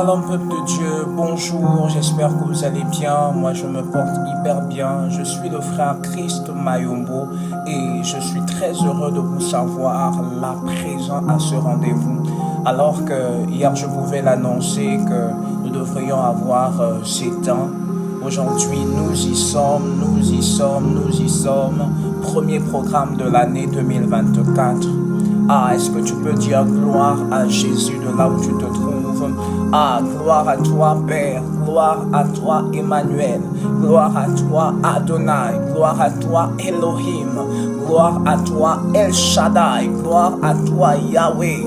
Shalom peuple de Dieu, bonjour, j'espère que vous allez bien. Moi je me porte hyper bien. Je suis le frère Christ Mayombo et je suis très heureux de vous savoir là présent à ce rendez-vous. Alors que hier je pouvais l'annoncer que nous devrions avoir ces temps. Aujourd'hui nous y sommes. Premier programme de l'année 2024. Est-ce que tu peux dire gloire à Jésus de là où tu te trouves? Gloire à toi Père, gloire à toi Emmanuel, gloire à toi Adonai, gloire à toi Elohim, gloire à toi El Shaddai, gloire à toi Yahweh.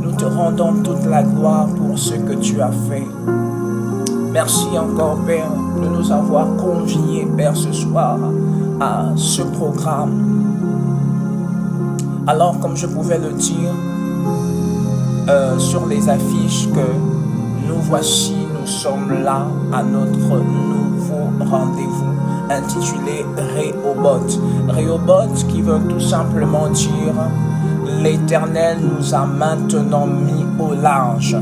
Nous te rendons toute la gloire pour ce que tu as fait. Merci encore Père de nous avoir conviés Père ce soir à ce programme. Alors, comme je pouvais le dire sur les affiches, que nous voici, nous sommes là à notre nouveau rendez-vous intitulé Rehoboth. Rehoboth qui veut tout simplement dire l'Éternel nous a maintenant mis au large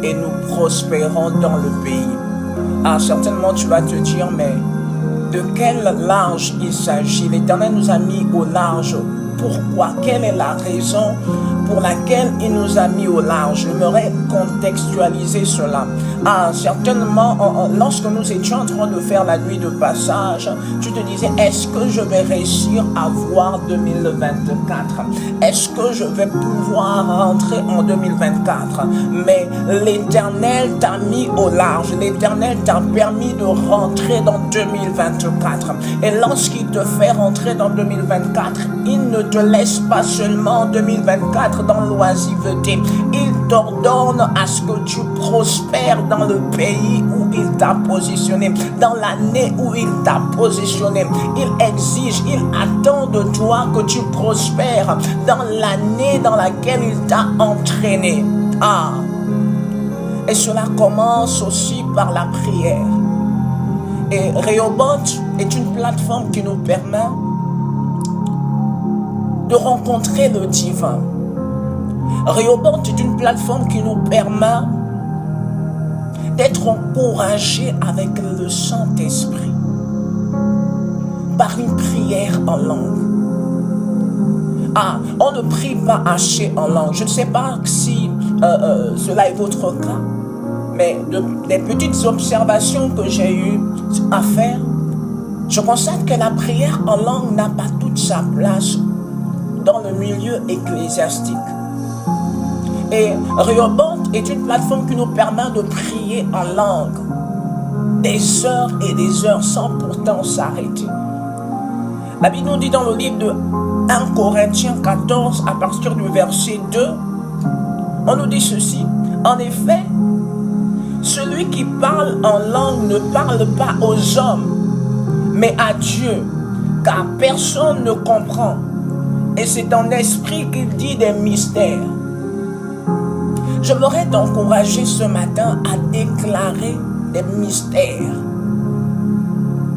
et nous prospérons dans le pays. Certainement tu vas te dire, mais de quel large il s'agit? L'Éternel nous a mis au large. Pourquoi? Quelle est la raison pour laquelle il nous a mis au large? J'aimerais contextualiser cela. Certainement, lorsque nous étions en train de faire la nuit de passage, tu te disais, est-ce que je vais réussir à voir 2024? Est-ce que je vais pouvoir rentrer en 2024? Mais l'Éternel t'a mis au large. L'Éternel t'a permis de rentrer dans 2024. Et lorsqu'il te fait rentrer dans 2024, il ne te laisse pas seulement en 2024 dans l'oisiveté. Il t'ordonne à ce que tu prospères dans le pays où il t'a positionné, dans l'année où il t'a positionné. Il exige, il attend de toi que tu prospères dans l'année dans laquelle il t'a entraîné. Et cela commence aussi par la prière. Et Rehoboth est une plateforme qui nous permet de rencontrer le divin. Rehoboth est une plateforme qui nous permet d'être encouragés avec le Saint-Esprit par une prière en langue. On ne prie pas assez en langue. Je ne sais pas si cela est votre cas, mais des petites observations que j'ai eues à faire, je constate que la prière en langue n'a pas toute sa place dans le milieu ecclésiastique. Et Rehoboth est une plateforme qui nous permet de prier en langue des heures et des heures sans pourtant s'arrêter. La Bible nous dit dans le livre de 1 Corinthiens 14 à partir du verset 2, on nous dit ceci: en effet, celui qui parle en langue ne parle pas aux hommes, mais à Dieu, car personne ne comprend. Et c'est en esprit qu'il dit des mystères. Je voudrais t'encourager ce matin à déclarer des mystères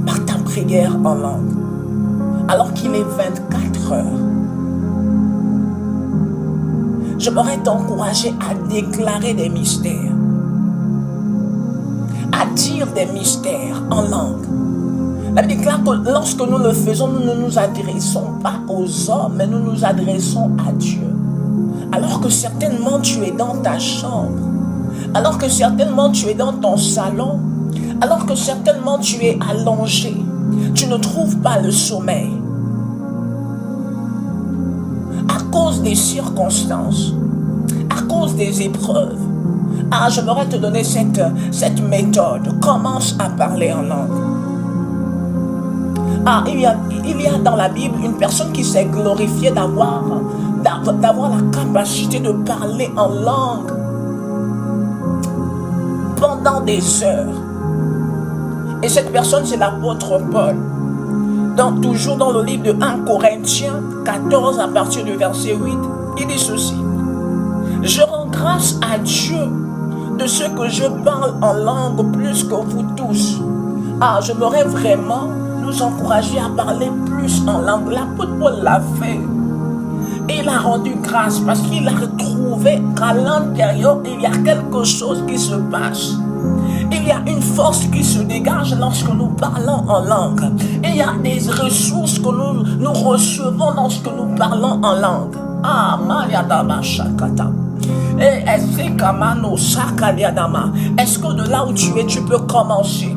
par ta prière en langue. Alors qu'il est 24 heures. Je voudrais t'encourager à déclarer des mystères. À dire des mystères en langue. La Bible déclare que lorsque nous le faisons, nous ne nous adressons pas aux hommes, mais nous nous adressons à Dieu. Alors que certainement tu es dans ta chambre, alors que certainement tu es dans ton salon, alors que certainement tu es allongé, tu ne trouves pas le sommeil. À cause des circonstances, à cause des épreuves. Je voudrais te donner cette méthode. Commence à parler en langue. Il y a dans la Bible une personne qui s'est glorifiée d'avoir la capacité de parler en langue pendant des heures. Et cette personne, c'est l'apôtre Paul. Toujours dans le livre de 1 Corinthiens 14 à partir du verset 8, il dit ceci: je rends grâce à Dieu de ce que je parle en langue plus que vous tous. Je voudrais vraiment nous encourager à parler plus en langue. L'apôtre Paul l'a fait. Il a rendu grâce parce qu'il a retrouvé qu'à l'intérieur, il y a quelque chose qui se passe. Il y a une force qui se dégage lorsque nous parlons en langue. Il y a des ressources que nous recevons lorsque nous parlons en langue. Ah, Mayadama Shakata. Et est-ce que de là où tu es, tu peux commencer?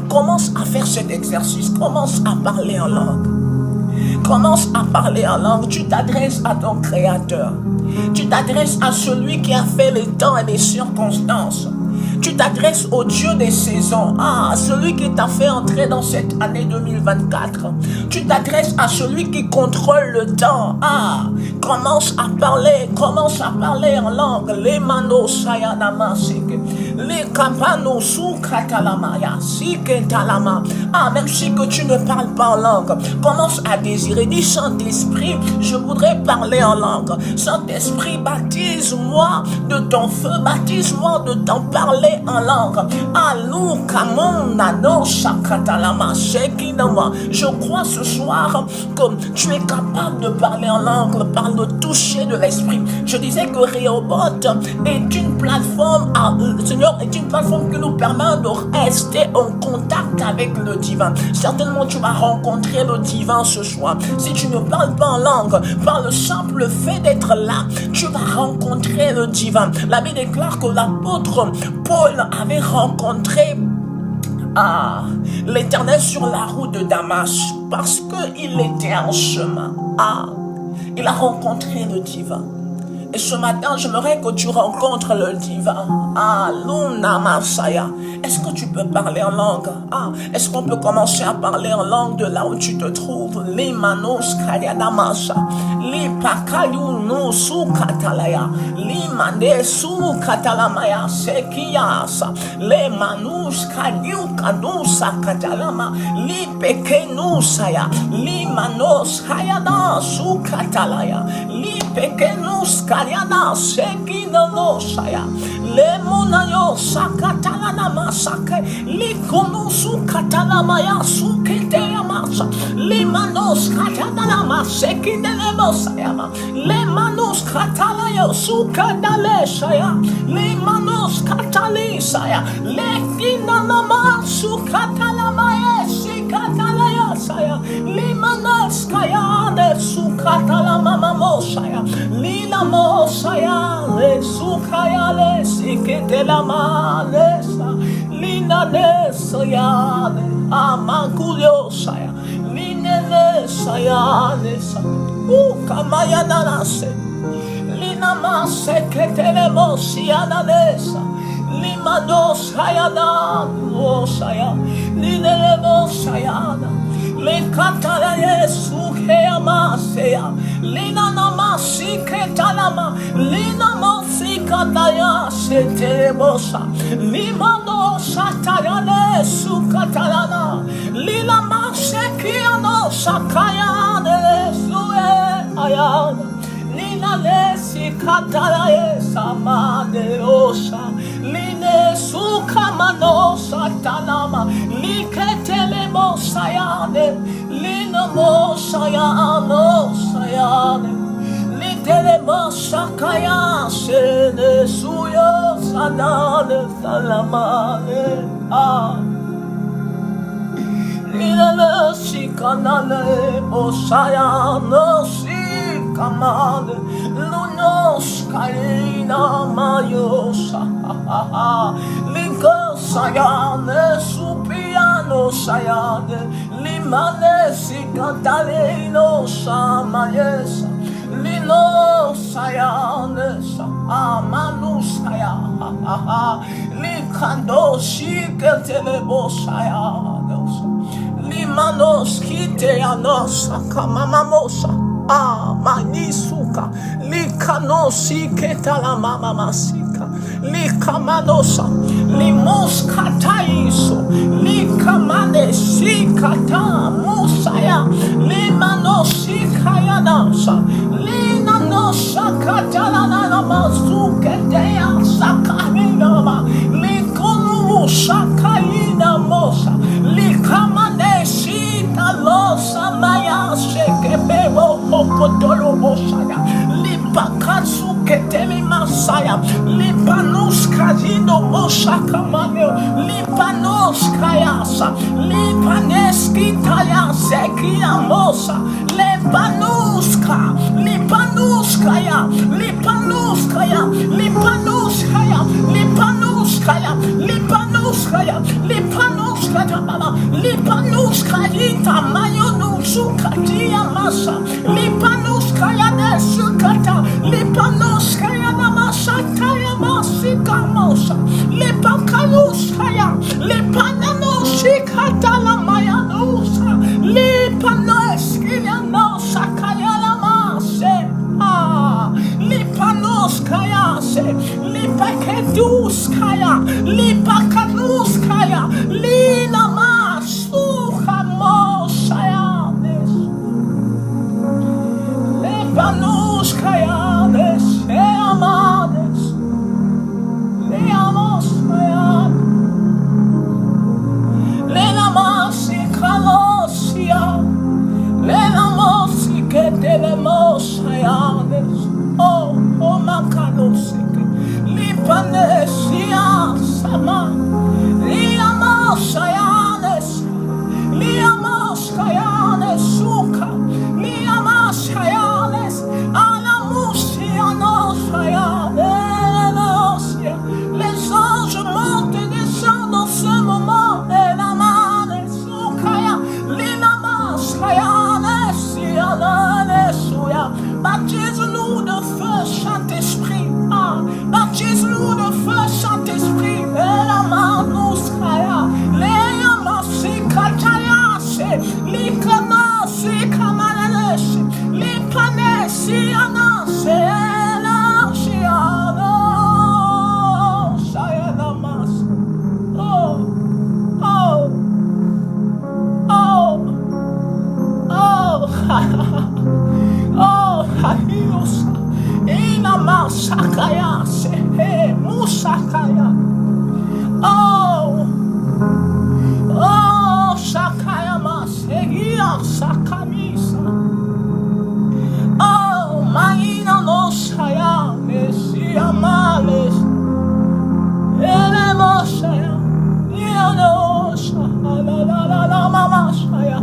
Commence à faire cet exercice. Commence à parler en langue. Commence à parler en langue. Tu t'adresses à ton Créateur. Tu t'adresses à celui qui a fait les temps et les circonstances. Tu t'adresses au Dieu des saisons, à celui qui t'a fait entrer dans cette année 2024. Tu t'adresses à celui qui contrôle le temps. Commence à parler en langue. Les manos sayanamasik, les campanos sous katalamaya, siketalama. Même si que tu ne parles pas en langue, commence à désirer. Dis Saint-Esprit, je voudrais parler en langue. Saint-Esprit, baptise-moi de ton feu, baptise-moi de ton parler en langue. Je crois ce soir que tu es capable de parler en langue par le toucher de l'esprit. Je disais que Rehoboth est une plateforme, Seigneur, est une plateforme qui nous permet de rester en contact avec le divin. Certainement tu vas rencontrer le divin ce soir. Si tu ne parles pas en langue, par le simple fait d'être là, tu vas rencontrer le divin. La Bible déclare que l'apôtre Paul avait rencontré l'Éternel sur la route de Damas parce qu'il était en chemin. Il a rencontré le divin. Et ce matin, j'aimerais que tu rencontres le divin. Luna Masaya. Est-ce que tu peux parler en langue? Est-ce qu'on peut commencer à parler en langue de là où tu te trouves? Les manos kayadamasa. Les pakayuno su katalaya. Les manes su katalamaya sekiyasa. Les manus kayukanusa katalama. Les pekenusaya. Les manos kayana su katalaya. Les pekenus Kariana sekino saya le monayo sakatala na masake li konusu katala maya sukete amasa le manos katala na maseke de mosaya le manos katala yo sukadale saya le manos katali saya le kina na masukatala maya sikatala ya saya le manos kaya de sukatala mama mosaya lila mosaya le sukaya le sikete la malesa lina ne saya amakulio saya lina saya ne sa kamaya nanase lina masekete le mosia nanesa lima dos saya na osaya lina le mosaya le katala Yesu ke amasea lina namasi ke talama lina masi kataya sete bosa lima no sataya Yesu katalana lina masi ke ano sakaya Yesu ayana lina lesi katala Yesu amade osa line sukamano satanama liketele mosayane lina mosayano sayane litele mosakaya sene suyo sanane salamane lina lesi kanale mosayano sikamane lunos karina mayosa Linko sayane supiano sayane limane sikantalino samayesa lino sayane sa amanus kaya likando shiketelebo sayane limanos kiteanos kamamamosa manisuka likanosi ketala mama masika likamanosa limoskataiso likamane sikata musaya limanosi kayanasa linanosa katalana masuketea sakarina likonu sakaina mosa likamane sita losa maya sekebebo okotolo Indo Moshakamaneo, Lipanos Kayasa, Lipaneski Tayase, Kiamosa, Lepanuska, Lipanuskaya, Lipanuskaya, Lipanuskaya, Lipanuskaya, Lipanuskaya, Lipanuskaya, Lipanuskaya, Mayonusukatia Masa, Lipanuskaya Nesukata, Lipanuskaya Namasataya Masika Mosa, Lipakanuskaya, Lipananusikata Lamayanusa, Lipanaskaya Nosakaya Lamase, Lipanoskaya, Lipaketuskaya, Lipakanuskaya, Linamasuka Mosayanes, Lipanuskaya, Amades, Leamoskaya, Lenamasicalosia, Lenamosiketelemosayanes, oh, Macanosike, Lipanesia, Sama, Liamosayanes, Liamoskayanes, Suka, Liamaskayanes, Alamusianos, les anges montent et descendent dans ce moment. Et la manne soukaya, l'inamaskayanes, baptise-nous de feu, Saint-Esprit. Baptise-nous de feu, Saint-Esprit. Et la manouskaya, les amasikatayas, l'ikamasikamanales, l'ipanesianas, oh, Haios, Inamasakaya, Sehe, Musakaya, oh, Sakaya Masegia, Sakamisa, oh, Maina Nosaya, Messia Males, Elemosaya, Yanosha, la Mamasaya.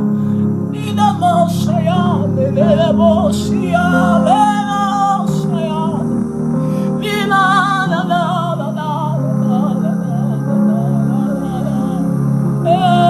Mosaya, Lele Mosia, Lele Mosia, Lila, la la la la la la la la la la, yeah,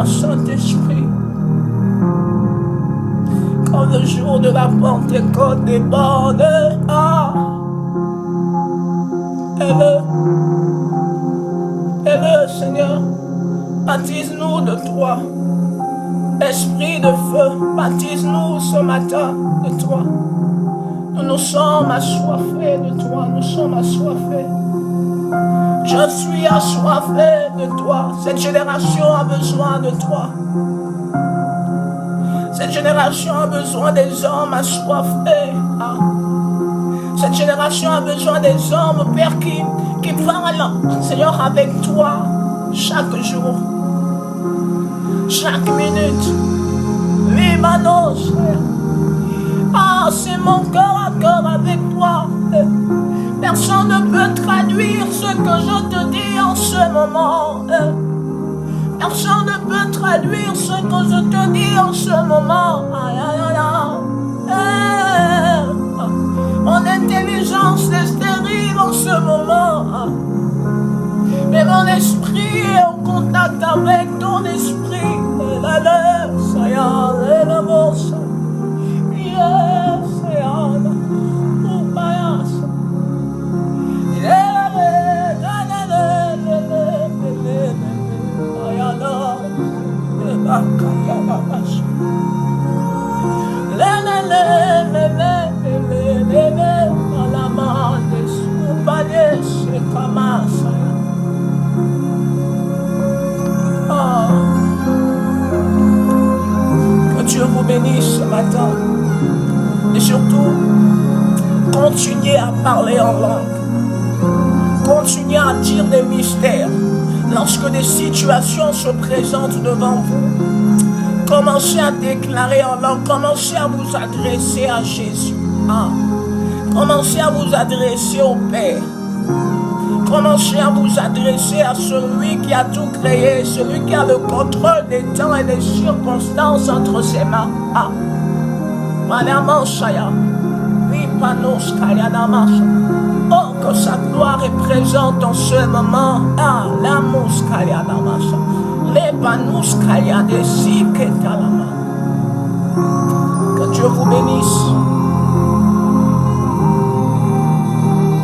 Saint-Esprit, quand le jour de la Pentecôte déborde, aie-le, Seigneur, baptise-nous de toi. Esprit de feu, baptise-nous ce matin de toi. Nous sommes assoiffés de toi, nous sommes assoiffés. Je suis assoiffé de toi. Cette génération a besoin de toi. Cette génération a besoin des hommes assoiffés. Cette génération a besoin des hommes, Père, qui parlent, Seigneur, avec toi chaque jour, chaque minute. Les manos, c'est mon cœur à cœur avec toi. Personne ne peut traduire ce que je te dis en ce moment. Personne ne peut traduire ce que je te dis en ce moment. Mon intelligence est stérile en ce moment. Mais mon esprit est en contact avec ton esprit. La la bénisse ce matin. Et surtout, continuez à parler en langue. Continuez à dire des mystères. Lorsque des situations se présentent devant vous, commencez à déclarer en langue. Commencez à vous adresser à Jésus. Commencez à vous adresser au Père. Commencez à vous adresser à celui qui a tout créé, celui qui a le contrôle des temps et des circonstances entre ses mains. Oh, que sa gloire est présente en ce moment. La mouskalia damasha. Les banouskalia des que Dieu vous bénisse.